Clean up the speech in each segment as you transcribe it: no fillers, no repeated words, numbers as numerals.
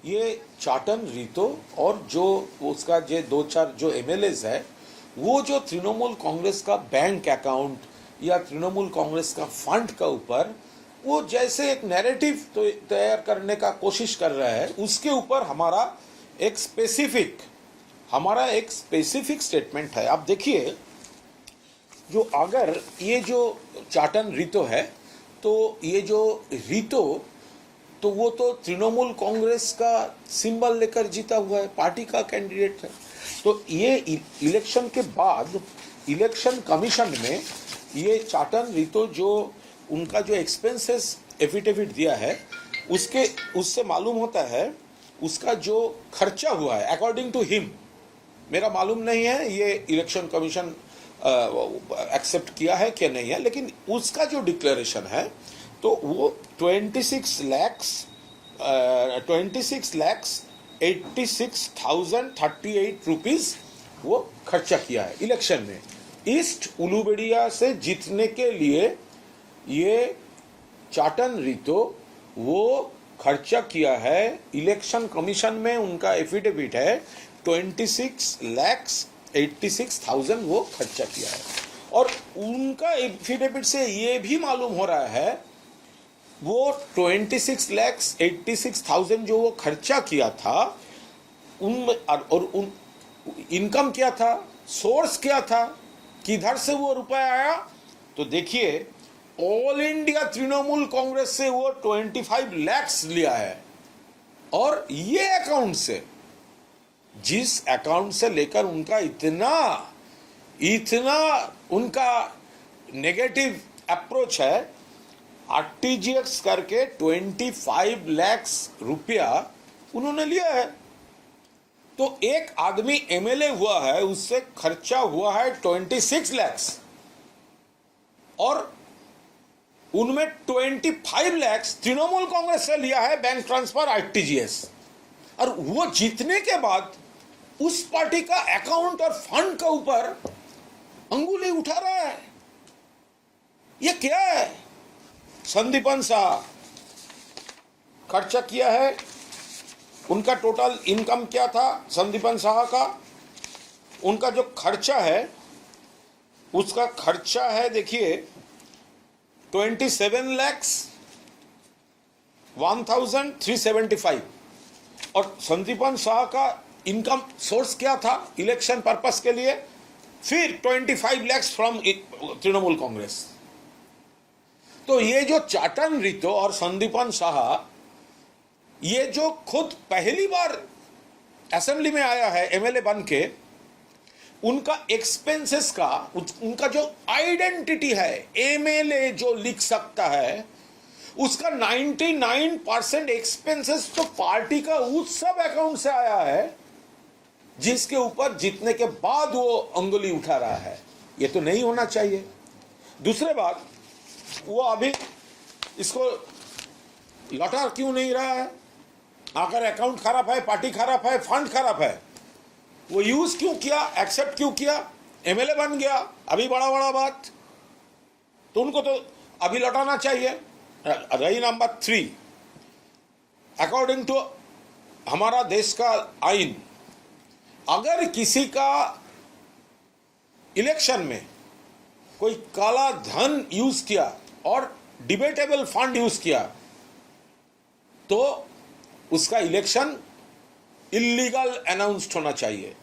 ये चाटन रीतो और जो उसका जो दो चार जो एमएलएज है, वो जो तृणमूल कांग्रेस का बैंक अकाउंट या तृणमूल कांग्रेस का फंड का ऊपर वो जैसे एक नैरेटिव तो तैयार करने का कोशिश कर रहा है, उसके ऊपर हमारा एक स्पेसिफिक स्टेटमेंट है। आप देखिए, जो अगर ये जो चाटन रीतो है, तो ये जो रीतो तो वो तो तृणमूल कांग्रेस का सिंबल लेकर जीता हुआ है, पार्टी का कैंडिडेट है। तो ये इलेक्शन के बाद इलेक्शन कमीशन में ये चाटन रीतो जो उनका जो एक्सपेंसेस एफिडेविट दिया है, उससे मालूम होता है उसका जो खर्चा हुआ है अकॉर्डिंग टू हिम। मेरा मालूम नहीं है ये इलेक्शन कमीशन एक्सेप्ट किया है क्या नहीं है, लेकिन उसका जो डिक्लेरेशन है तो वो 26,86,038 रुपीज वो खर्चा किया है इलेक्शन में। ईस्ट उलूबेड़िया से जीतने के लिए ये चाटन रीतो वो खर्चा किया है। इलेक्शन कमीशन में उनका एफिडेविट है 26,86,000 वो खर्चा किया है। और उनका एफिडेविट से ये भी मालूम हो रहा है वो 26,86,000 जो वो खर्चा किया था उन इनकम क्या था, सोर्स क्या था, किधर से वो रुपया आया। तो देखिए, ऑल इंडिया तृणमूल कांग्रेस से वो 25 लाख लिया है। और ये अकाउंट से, जिस अकाउंट से लेकर उनका इतना उनका नेगेटिव अप्रोच है, आरटीजीएस करके 25 लाख रुपया उन्होंने लिया है। तो एक आदमी एमएलए हुआ है, उससे खर्चा हुआ है 26 लाख और उनमें 25 लाख तृणमूल कांग्रेस से लिया है बैंक ट्रांसफर आरटीजीएस। और वो जीतने के बाद उस पार्टी का अकाउंट और फंड का ऊपर अंगुली उठा रहा है। ये क्या है? संदीपन शाह खर्चा किया है, उनका टोटल इनकम क्या था संदीपन शाह का, उनका जो खर्चा है उसका खर्चा है देखिए 27,01,375। और संदीपन शाह का इनकम सोर्स क्या था इलेक्शन पर्पस के लिए, फिर 25 लाख फ्रॉम तृणमूल कांग्रेस। तो ये जो चाटन रीतो और संदीपन शाह, ये जो खुद पहली बार असेंबली में आया है एमएलए बन के, उनका एक्सपेंसेस का उनका जो आइडेंटिटी है, एमएलए जो लिख सकता है उसका 99% एक्सपेंसेस तो पार्टी का उस सब अकाउंट से आया है जिसके ऊपर जीतने के बाद वो अंगुली उठा रहा है। ये तो नहीं होना चाहिए। दूसरी बात, वो अभी इसको लौटा क्यों नहीं रहा है? अगर अकाउंट खराब है, पार्टी खराब है, फंड खराब है, वो यूज क्यों किया, एक्सेप्ट क्यों किया? एमएलए बन गया, अभी बड़ा बात, तो उनको तो अभी लौटाना चाहिए। रही नंबर 3, अकॉर्डिंग टू हमारा देश का आइन, अगर किसी का इलेक्शन में कोई काला धन यूज किया और डिबेटेबल फंड यूज किया तो उसका इलेक्शन इलीगल अनाउंस्ड होना चाहिए।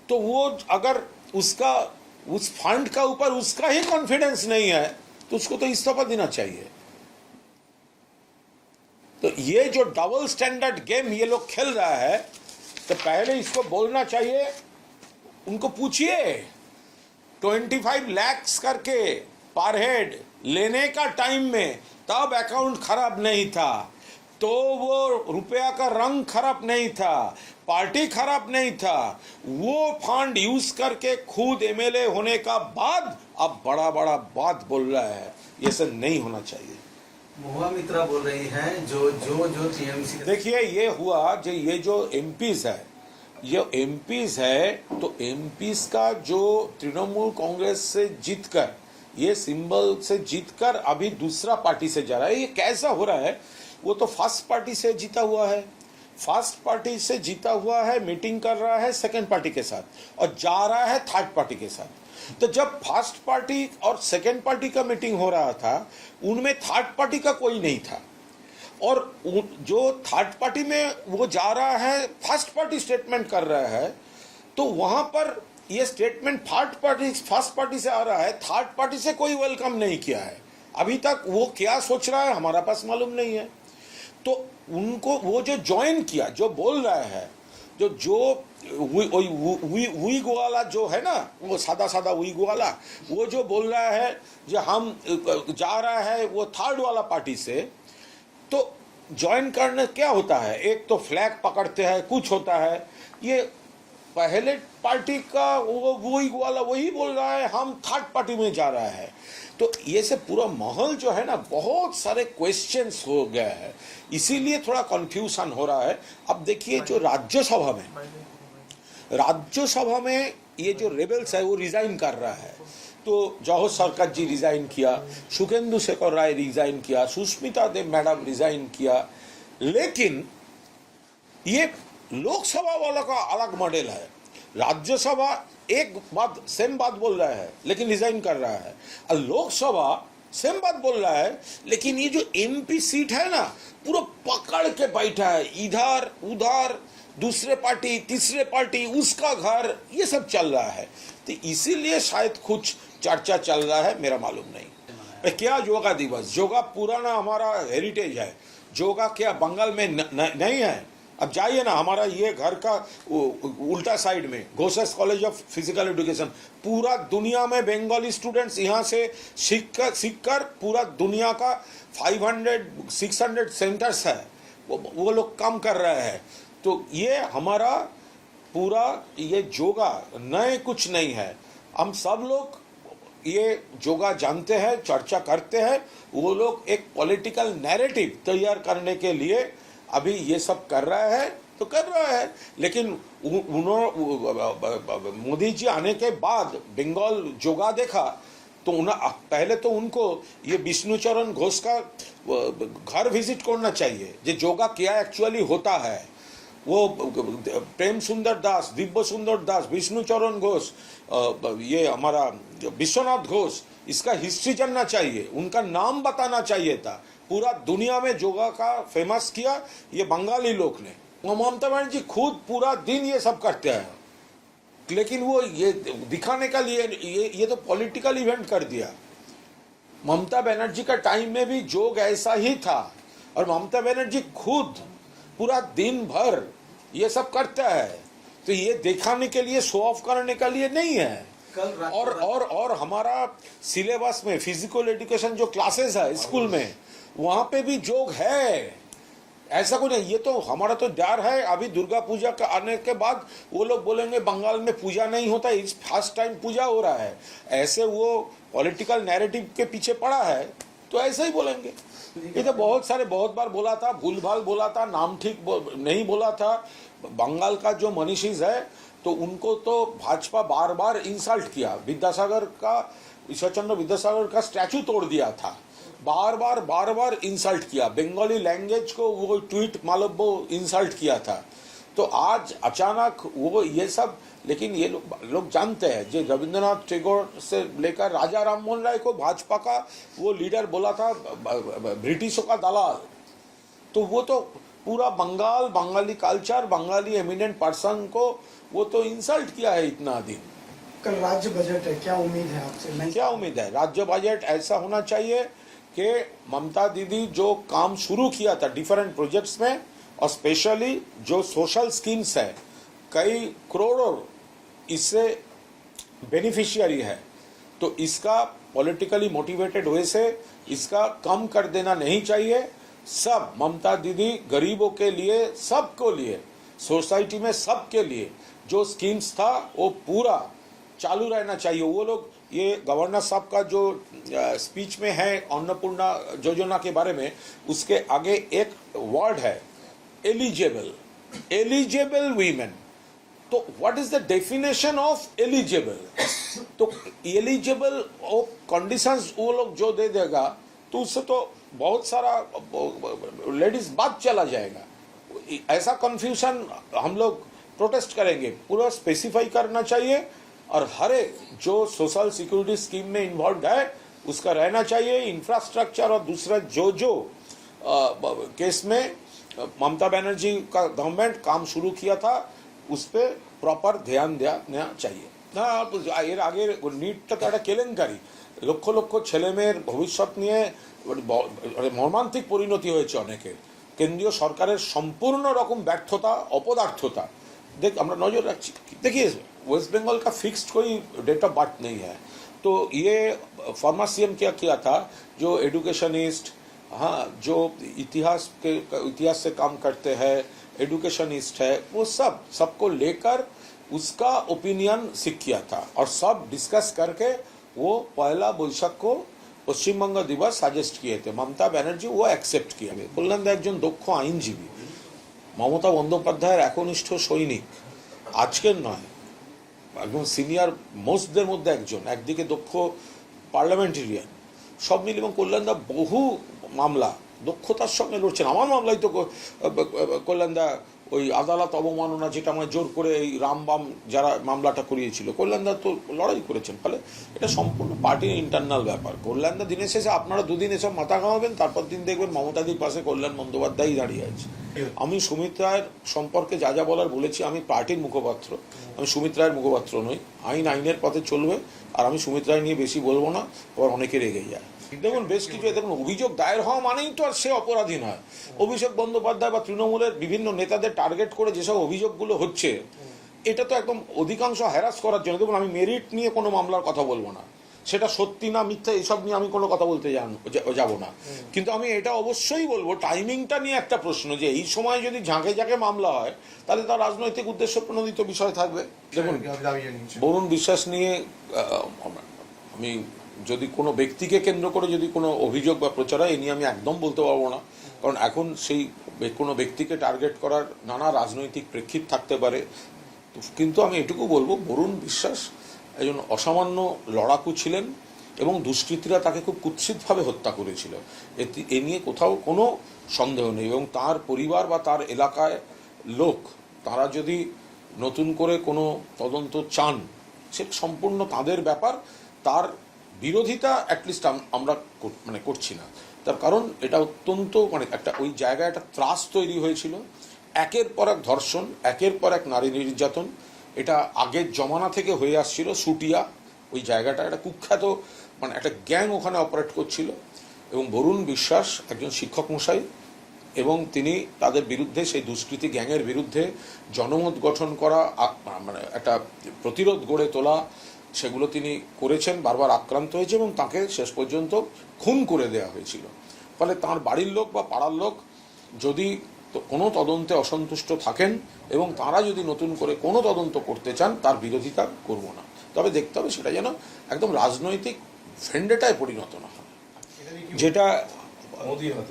तो वो अगर उसका उस फंड का ऊपर उसका ही कॉन्फिडेंस नहीं है तो उसको तो इस्तीफा देना चाहिए। तो ये जो डबल स्टैंडर्ड गेम ये लोग खेल रहा है, तो पहले इसको बोलना चाहिए, उनको पूछिए 25 लाख करके पर हेड लेने का टाइम में तब अकाउंट खराब नहीं था, तो वो रुपया का रंग खराब नहीं था, पार्टी खराब नहीं था, वो फंड यूज करके खुद एमएलए होने का बाद अब बड़ा बात बोल रहा है। ये सब नहीं होना चाहिए। महुआ मित्रा बोल रही हैं जो टीएमसी। देखिए, ये हुआ जो ये जो एमपीज है, ये एमपीज है, तो एमपीज का जो तृणमूल कांग्रेस से जीतकर, ये सिंबल से जीतकर अभी दूसरा पार्टी से जा रहा है। ये कैसा हो रहा है? वो तो फर्स्ट पार्टी से जीता हुआ है, फर्स्ट पार्टी से जीता हुआ है, मीटिंग कर रहा है सेकंड पार्टी के साथ और जा रहा है थर्ड पार्टी के साथ। तो जब फर्स्ट पार्टी और सेकंड पार्टी का मीटिंग हो रहा था उनमें थर्ड पार्टी का कोई नहीं था, और जो थर्ड पार्टी में वो जा रहा है फर्स्ट पार्टी स्टेटमेंट कर रहा है, तो वहां पर ये स्टेटमेंट फर्स्ट पार्टी से आ रहा है, थर्ड पार्टी से कोई वेलकम नहीं किया है। अभी तक वो क्या सोच रहा है हमारा पास मालूम नहीं है। तो उनको वो जो ज्वाइन किया, जो बोल रहा है, जो वीग वाला जो है ना, वो सादा सादा वीग वाला, वो जो बोल रहा है जो हम जा रहा है वो थर्ड वाला पार्टी से, तो ज्वाइन करने क्या होता है, एक तो फ्लैग पकड़ते हैं, कुछ होता है। ये पहले पार्टी का वो वीग वाला वही बोल रहा है हम थर्ड पार्टी में जा रहा है। तो ये से पूरा माहौल जो है ना, बहुत सारे क्वेश्चंस हो गया है, इसीलिए थोड़ा कंफ्यूजन हो रहा है। अब देखिए जो राज्यसभा में ये जो रेबल्स है वो रिजाइन कर रहा है, तो जवाहर सरकार जी रिजाइन किया, सुखेंदु शेखर राय रिजाइन किया, सुष्मिता देव मैडम रिजाइन किया, लेकिन ये लोकसभा वाला का अलग मॉडल है। राज्यसभा एक बात सेम बात बोल रहा है लेकिन रिजाइन कर रहा है, और लोकसभा सेम बात बोल रहा है, लेकिन ये जो एमपी सीट है ना पूरा पकड़ के बैठा है, इधर उधर दूसरे पार्टी तीसरे पार्टी उसका घर, ये सब चल रहा है। तो इसीलिए शायद कुछ चर्चा चल रहा है, मेरा मालूम नहीं। क्या योगा दिवस, योगा पुराना हमारा हेरिटेज है, योगा क्या बंगाल में नहीं है? अब जाइए ना, हमारा ये घर का उल्टा साइड में घोषस कॉलेज ऑफ फिजिकल एजुकेशन, पूरा दुनिया में बंगाली स्टूडेंट्स यहाँ से सीखकर पूरा दुनिया का 500-600 सेंटर्स है, वो लोग काम कर रहे हैं। तो ये हमारा पूरा ये योगा नए कुछ नहीं है, हम सब लोग ये योगा जानते हैं, चर्चा करते हैं। वो लोग एक पॉलिटिकल नैरेटिव तैयार करने के लिए अभी ये सब कर रहा है, तो कर रहा है, लेकिन मोदी जी आने के बाद बंगाल योगा देखा तो पहले तो उनको ये विष्णुचरण घोष का घर विजिट करना चाहिए, जो योगा क्या एक्चुअली होता है। वो प्रेम सुंदर दास, दिव्य सुंदर दास, विष्णुचरण घोष, ये हमारा विश्वनाथ घोष, इसका हिस्ट्री जानना चाहिए, उनका नाम बताना चाहिए था। पूरा दुनिया में योगा का फेमस किया ये बंगाली लोग ने। ममता बनर्जी खुद पूरा दिन ये सब करते हैं, लेकिन वो ये दिखाने का लिए ये तो पॉलिटिकल इवेंट कर दिया। ममता बनर्जी का टाइम में भी योग ऐसा ही था, और ममता बनर्जी खुद पूरा दिन भर ये सब करता है, तो ये दिखाने के लिए, शो ऑफ करने के लिए नहीं है। और हमारा सिलेबस में फिजिकल एजुकेशन जो क्लासेस है स्कूल में, वहां पे भी योग है, ऐसा कुछ नहीं। ये तो हमारा तो डर है, अभी दुर्गा पूजा का आने के बाद वो लोग बोलेंगे बंगाल में पूजा नहीं होता, इस फर्स्ट टाइम पूजा हो रहा है, ऐसे वो पॉलिटिकल नैरेटिव के पीछे पड़ा है, तो ऐसे ही बोलेंगे। ये तो बहुत बार बोला था, भूल भाल बोला था, नाम ठीक नहीं बोला था। बंगाल का जो मनीषीज है तो उनको तो भाजपा बार बार इंसल्ट किया, विद्यासागर का, ईश्वर चंद्र विद्यासागर का स्टैचू तोड़ दिया था, बार बार इंसल्ट किया, बंगाली लैंग्वेज को वो ट्वीट मालूम वो इंसल्ट किया था। तो आज अचानक वो ये सब, लेकिन ये लोग जानते हैं, जो रविंद्रनाथ टैगोर से लेकर राजा राममोहन राय को भाजपा का वो लीडर बोला था ब्रिटिशों का दलाल, तो वो तो पूरा Bengali culture, Bengali eminent person को वो तो इंसल्ट किया है इतना दिन। कल राज्य बजट है, क्या उम्मीद है आपसे? क्या उम्मीद है? राज्य बजट ऐसा होना चाहिए कि ममता दीदी जो काम शुरू किया था डिफरेंट प्रोजेक्ट्स में, और स्पेशली जो सोशल स्कीम्स है, कई करोड़ों इससे बेनिफिशियरी है, तो इसका पॉलिटिकली मोटिवेटेड वे से इसका कम कर देना नहीं चाहिए। सब ममता दीदी गरीबों के लिए, सबको लिए, सोसाइटी में सबके लिए जो स्कीम्स था वो पूरा चालू रहना चाहिए। वो लोग ये गवर्नर साहब का जो स्पीच में है अन्नपूर्णा योजना के बारे में, उसके आगे एक वर्ड है एलिजिबल वीमेन। तो what is the definition of eligible? तो एलिजिबल कंडीशंस वो लोग जो दे देगा तो उससे तो बहुत सारा लेडीज बाद चला जाएगा। ऐसा कंफ्यूजन हम लोग प्रोटेस्ट करेंगे, पूरा स्पेसिफाई करना चाहिए और हर एक जो सोशल सिक्योरिटी स्कीम में इन्वॉल्व है उसका रहना चाहिए इंफ्रास्ट्रक्चर। और दूसरा जो केस में ममता बनर्जी का गवर्नमेंट काम शुरू किया था उस पर प्रॉपर ध्यान देना चाहिए না। এর আগে নিটটা তো একটা কেলেঙ্কারি, লক্ষ লক্ষ ছেলে মেয়ের ভবিষ্যৎ নিয়ে মর্মান্তিক পরিণতি হয়েছে অনেকের। কেন্দ্রীয় সরকারের সম্পূর্ণ রকম ব্যর্থতা, অপদার্থতা देख আমরা नजर रखी। देखिए वेस्ट बंगाल का फिक्स्ड कोई डेट ऑफ बर्थ नहीं है, तो ये फॉर्मर सीएम क्या किया था, जो एडुकेशनिस्ट, हाँ, जो इतिहास से काम करते हैं, एडुकेशनिस्ट है, वो सबको लेकर उसका ओपिनियन सीख किया था और सब डिस्कस करके वो पहला बैशाख को पश्चिमबंग दिवस सजेस्ट किए थे। ममता बनर्जी वो एक्सेप्ट किया। कल्याणदा একজন দক্ষ আইনজীবী, মমতা বন্দ্যোপাধ্যায়ের একনিষ্ঠ সৈনিক, আজকের নয়, একদম সিনিয়র মোস্টদের মধ্যে একজন, একদিকে দক্ষ পার্লামেন্টেরিয়ান, সব মিলে এবং কল্যাণদা বহু মামলা দক্ষতার সঙ্গে লড়ছেন। আমার মামলায় তো কল্যাণদা ওই আদালত অবমাননা, যেটা আমার জোর করে এই রামবাম যারা মামলাটা করিয়েছিল, কল্যাণদা তো লড়াই করেছেন। ফলে এটা সম্পূর্ণ পার্টির ইন্টারনাল ব্যাপার। কল্যাণদা দিনের শেষে আপনারা দুদিন এসব মাথা ঘামাবেন, তারপর দিন দেখবেন মমতাদির পাশে কল্যাণ বন্দ্যোপাধ্যায়ই দাঁড়িয়ে আছে। আমি সুমিত রায়ের সম্পর্কে যা যা বলার বলেছি, আমি পার্টির মুখপাত্র, আমি সুমিত রায়ের মুখপাত্র নই। আইনের পথে চলবে, আর আমি সুমিত রায় নিয়ে বেশি বলবো না, আবার অনেকে রেগে যায়। দেখুন বেশ কিছু, দেখুন অভিযোগ দায়ের হওয়া মানেই তো আর সে অপরাধী নয়। অভিষেক বন্দ্যোপাধ্যায় বা তৃণমূলের বিভিন্ন নেতাদের টার্গেট করে যেসব অভিযোগগুলো হচ্ছে, এটা তো একদম অধিকাংশ হ্যারাস করার জন্য। দেখুন আমি মেরিট নিয়ে কোনো মামলার কথা বলবো না, সেটা সত্যি না মিথ্যা এসব নিয়ে আমি কোনো কথা বলতে যাব না, কিন্তু আমি এটা অবশ্যই বলবো টাইমিংটা নিয়ে একটা প্রশ্ন, যে এই সময় যদি ঝাঁকে ঝাঁকে মামলা হয় তাহলে তার রাজনৈতিক উদ্দেশ্য প্রণোদিত বিষয় থাকবে। দেখুন বরুণ বিশ্বাস নিয়ে আমি যদি কোনো ব্যক্তিকে কেন্দ্র করে যদি কোনো অভিযোগ বা প্রচার হয়, এ নিয়ে আমি একদম বলতে পারবো না, কারণ এখন সেই কোনো ব্যক্তিকে টার্গেট করার নানা রাজনৈতিক প্রেক্ষিত থাকতে পারে। কিন্তু আমি এটুকু বলবো, বরুণ বিশ্বাস একজন অসামান্য লড়াকু ছিলেন এবং দুষ্কৃতীরা তাকে খুব কুৎসিতভাবে হত্যা করেছিল, এ নিয়ে কোথাও কোনো সন্দেহ নেই। এবং তার পরিবার বা তার এলাকায় লোক, তারা যদি নতুন করে কোনো তদন্ত চান, সে সম্পূর্ণ তাদের ব্যাপার। তার বিরোধিতা অ্যাটলিস্ট আমরা করছি না, তার কারণ এটা অত্যন্ত একটা ওই জায়গায় একটা ত্রাস তৈরি হয়েছিল, একের পর এক ধর্ষণ, একের পর এক নারী নির্যাতন, এটা আগের জমানা থেকে হয়ে আসছিল। সুটিয়া ওই জায়গাটা একটা কুখ্যাত একটা গ্যাং ওখানে অপারেট করছিল, এবং বরুণ বিশ্বাস একজন শিক্ষক মশাই, এবং তিনি তাদের বিরুদ্ধে, সেই দুষ্কৃতী গ্যাংয়ের বিরুদ্ধে জনমত গঠন করা, একটা প্রতিরোধ গড়ে তোলা, সেগুলো তিনি করেছেন, বারবার আক্রান্ত হয়েছে এবং তাকে শেষ পর্যন্ত খুন করে দেওয়া হয়েছিল। ফলে তার বাড়ির লোক বা পাড়ার লোক যদি কোনো তদন্তে অসন্তুষ্ট থাকেন এবং তারা যদি নতুন করে কোনো তদন্ত করতে চান, তার বিরোধিতা করব না। তবে দেখতে হবে সেটা যেন একদম রাজনৈতিক ভেন্ডেটায় পরিণত না হয়। যেটা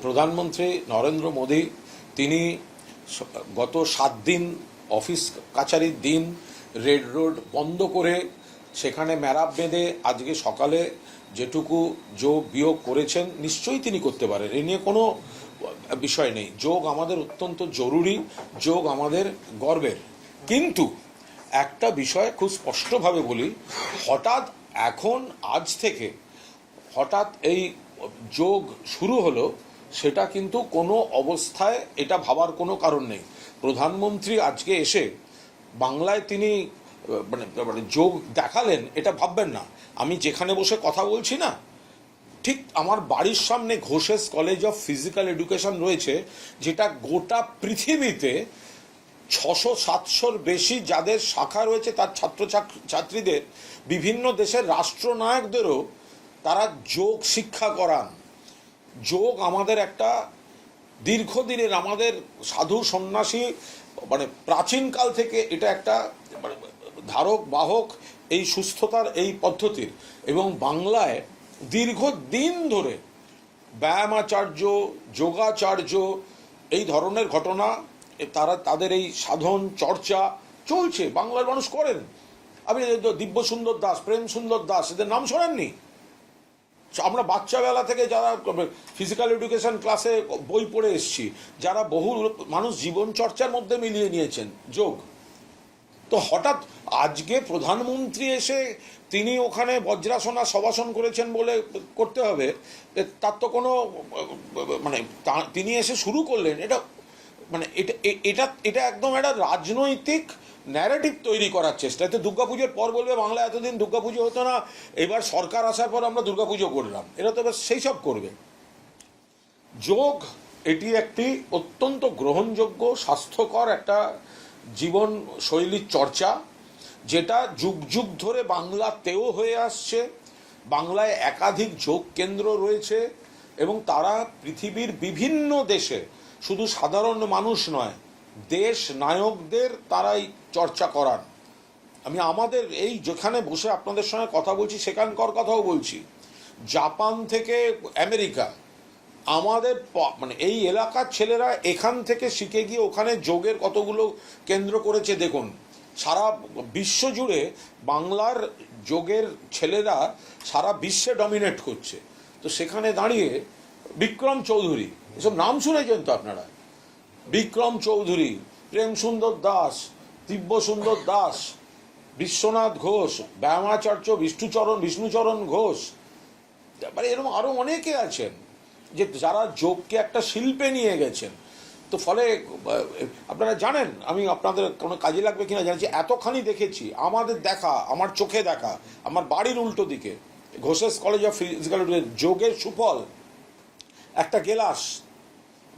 প্রধানমন্ত্রী নরেন্দ্র মোদী, তিনি গত 7 দিন অফিস কাছারির দিন রেড রোড বন্ধ করে সেখানে ম্যারাপ বেঁধে আজকে সকালে যেটুকু যোগ বিয়োগ করেছেন, নিশ্চয়ই তিনি করতে পারেন, এ নিয়ে কোনো বিষয় নেই। যোগ আমাদের অত্যন্ত জরুরি, যোগ আমাদের গর্বের। কিন্তু একটা বিষয় খুব স্পষ্টভাবে বলি, হঠাৎ এখন আজ থেকে হঠাৎ এই যোগ শুরু হলো, সেটা কিন্তু কোনো অবস্থায় এটা ভাবার কোনো কারণ নেই। প্রধানমন্ত্রী আজকে এসে বাংলায় তিনি যোগ দেখালেন, এটা ভাববেন না আমি যেখানে বসে কথা বলছি না, ঠিক আমার বাড়ির সামনে ঘোষেস কলেজ অফ ফিজিক্যাল এডুকেশন রয়েছে, যেটা গোটা পৃথিবীতে 600-700-র বেশি যাদের শাখা রয়েছে, তার ছাত্রছাত্রীদের, বিভিন্ন দেশের রাষ্ট্রনায়কদেরও তারা যোগ শিক্ষা করান। যোগ আমাদের একটা দীর্ঘদিনের, আমাদের সাধু সন্ন্যাসী প্রাচীনকাল থেকে এটা একটা ধারক বাহক এই সুস্থতার এই পদ্ধতির, এবং বাংলায় দীর্ঘদিন ধরে ব্যায়ামাচার্য, যোগাচার্য, এই ধরনের ঘটনা, তারা তাদের এই সাধন চর্চা চলছে, বাংলার মানুষ করেন। আপনি দিব্য সুন্দর দাস, প্রেম সুন্দর দাস, এদের নাম শোনেননি? আমরা বাচ্চাবেলা থেকে যারা ফিজিক্যাল এডুকেশন ক্লাসে বই পড়ে এসেছি, যারা বহু মানুষ জীবন চর্চার মধ্যে মিলিয়ে নিয়েছেন যোগ। তো হঠাৎ আজকে প্রধানমন্ত্রী এসে তিনি ওখানে বজ্রাসন আর শবাসন করেছেন বলে করতে হবে, তার তো কোনো মানে তিনি এসে শুরু করলেন, এটা মানে এটা এটা একদম একটা রাজনৈতিক ন্যারেটিভ তৈরি করার চেষ্টা। এতে দুর্গাপুজোর পর বলবে বাংলা এতদিন দুর্গাপুজো হতো না, এবার সরকার আসার পর আমরা দুর্গাপুজো করলাম, এরা তো এবার সেই সব করবে। যোগ এটি একটি অত্যন্ত গ্রহণযোগ্য স্বাস্থ্যকর একটা জীবন শৈলীর চর্চা, যেটা যুগ যুগ ধরে বাংলাতেও হয়ে আসছে। বাংলায় একাধিক যোগ কেন্দ্র রয়েছে এবং তারা পৃথিবীর বিভিন্ন দেশে শুধু সাধারণ মানুষ নয়, দেশ নায়কদের তারাই চর্চা করান। আমি আমাদের এই যেখানে বসে আপনাদের সঙ্গে কথা বলছি সেখানকার কথাও বলছি, জাপান থেকে আমেরিকা, আমাদের মানে এই এলাকার ছেলেরা এখান থেকে শিখে গিয়ে ওখানে যোগের কতগুলো কেন্দ্র করেছে দেখুন। সারা বিশ্ব জুড়ে বাংলার যোগের ছেলেরা সারা বিশ্বে ডমিনেট করছে। তো সেখানে দাঁড়িয়ে বিক্রম চৌধুরী, এসব নাম শুনেছেন তো আপনারা, বিক্রম চৌধুরী, প্রেম সুন্দর দাস, দিব্য সুন্দর দাস, বিশ্বনাথ ঘোষ, ব্যায়ামাচার্য বিষ্ণুচরণ ঘোষ, মানে এরকম আরও অনেকে আছেন যে যারা যোগকে একটা শিল্পে নিয়ে গেছেন। তো ফলে আপনারা জানেন, আমি আপনাদের কোনো কাজে লাগবে কিনা জানছি, এতখানি দেখেছি, আমাদের দেখা, আমার চোখে দেখা, আমার বাড়ির উল্টো দিকে ঘোষেস কলেজ অফ ফিজিক্যাল এডুকেশন, যোগের সুফল একটা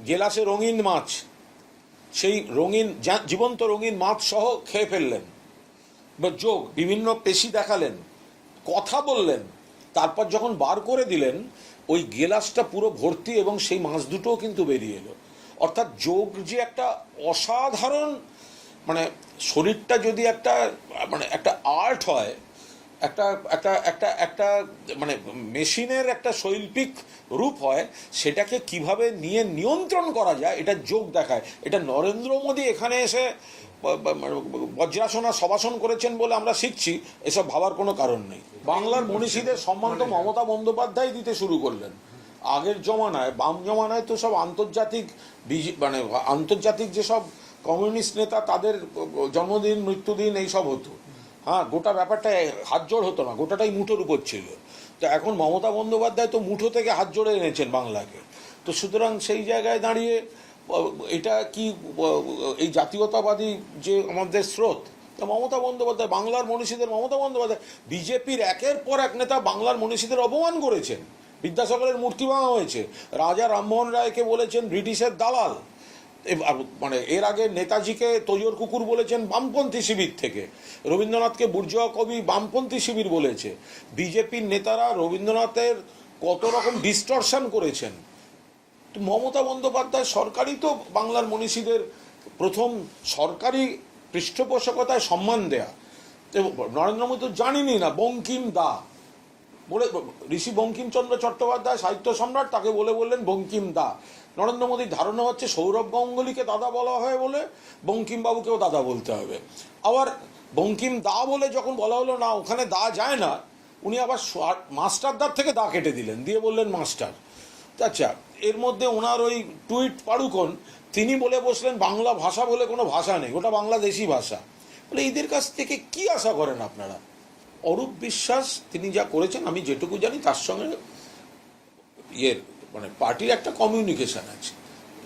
গেলাসে রঙিন মাছ, সেই রঙিন জীবন্ত রঙিন মাছ সহ খেয়ে ফেললেন। বা যোগ বিভিন্ন পেশি দেখালেন, কথা বললেন, তারপর যখন বার করে দিলেন ওই গেলাসটা পুরো ভর্তি এবং সেই মাছ দুটোও কিন্তু বেরিয়ে এলো। অর্থাৎ যোগ যে একটা অসাধারণ, মানে শরীরটা যদি একটা মানে একটা আর্ট হয়, একটা একটা একটা একটা মানে মেশিনের একটা শৈল্পিক রূপ হয়, সেটাকে কিভাবে নিয়ে নিয়ন্ত্রণ করা যায় এটা যোগ দেখায়। এটা নরেন্দ্র মোদী এখানে এসে বজ্রাসনা শবাসন করেছেন বলে আমরা শিখছি, এসব ভাবার কোনো কারণ নেই। বাংলার মনীষীদের সম্মান তো মমতা বন্দ্যোপাধ্যায় দিতে শুরু করলেন। আগের জমানায়, বাম জমানায় তো সব আন্তর্জাতিক মানে আন্তর্জাতিক যেসব কমিউনিস্ট নেতা তাদের জন্মদিন মৃত্যুদিন এইসব হতো, হ্যাঁ, গোটা ব্যাপারটা হাত জোড় হতো না, গোটাটাই মুঠোর উপর ছিল। তো এখন মমতা বন্দ্যোপাধ্যায় তো মুঠো থেকে হাত জোড়ে এনেছেন বাংলাকে। তো সুতরাং সেই জায়গায় দাঁড়িয়ে এটা কি এই জাতীয়তাবাদী যে আমাদের স্রোত, মমতা বন্দ্যোপাধ্যায়, বাংলার মনীষীদের মমতা বন্দ্যোপাধ্যায়, বিজেপির একের পর এক নেতা বাংলার মনীষীদের অপমান করেছেন। বিদ্যাসাগরের মূর্তি ভাঙা হয়েছে, রাজা রামমোহন রায়কে বলেছেন ব্রিটিশের দালাল, মানে এর আগে নেতাজিকে তোজোর কুকুর বলেছেন বামপন্থী শিবির থেকে, রবীন্দ্রনাথকে বুর্জোয়া কবি বামপন্থী শিবির বলেছে। বিজেপির নেতারা রবীন্দ্রনাথের কত রকম ডিস্টরশন করেছেন। তো মমতা বন্দ্যোপাধ্যায় সরকারই তো বাংলার মনীষীদের প্রথম সরকারি পৃষ্ঠপোষকতায় সম্মান দেয়া। নরেন্দ্র মোদী তো জানিনি না বঙ্কিম দা বলে, ঋষি বঙ্কিমচন্দ্র চট্টোপাধ্যায় সাহিত্য সম্রাট, তাকে বললেন বঙ্কিম দা। নরেন্দ্র মোদীর ধারণা হচ্ছে সৌরভ গাঙ্গুলিকে দাদা বলা হয় বলে বঙ্কিমবাবুকেও দাদা বলতে হবে। আবার বঙ্কিম দা বলে যখন বলা হলো না ওখানে দা যায় না, উনি আবার মাস্টারদার থেকে দা কেটে দিলেন, দিয়ে বললেন মাস্টার। আচ্ছা, এর মধ্যে ওনার ওই টুইট পাড়ুকন, তিনি বলে বসলেন বাংলা ভাষা বলে কোনো ভাষা নেই, ওটা বাংলাদেশি ভাষা। বলে এদের কাছ থেকে কি আশা করেন আপনারা? অরূপ বিশ্বাস তিনি যা করেছেন, আমি যেটুকু জানি তার সঙ্গে মানে পার্টির একটা কমিউনিকেশন আছে।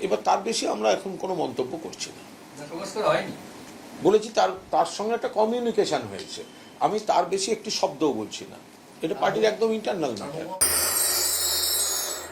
এবার তার বেশি আমরা এখন কোনো মন্তব্য করছি না। বলেছি তার সঙ্গে একটা কমিউনিকেশন হয়েছে, আমি তার বেশি একটি শব্দও বলছি না। এটা পার্টির একদম ইন্টারনাল ম্যাটার।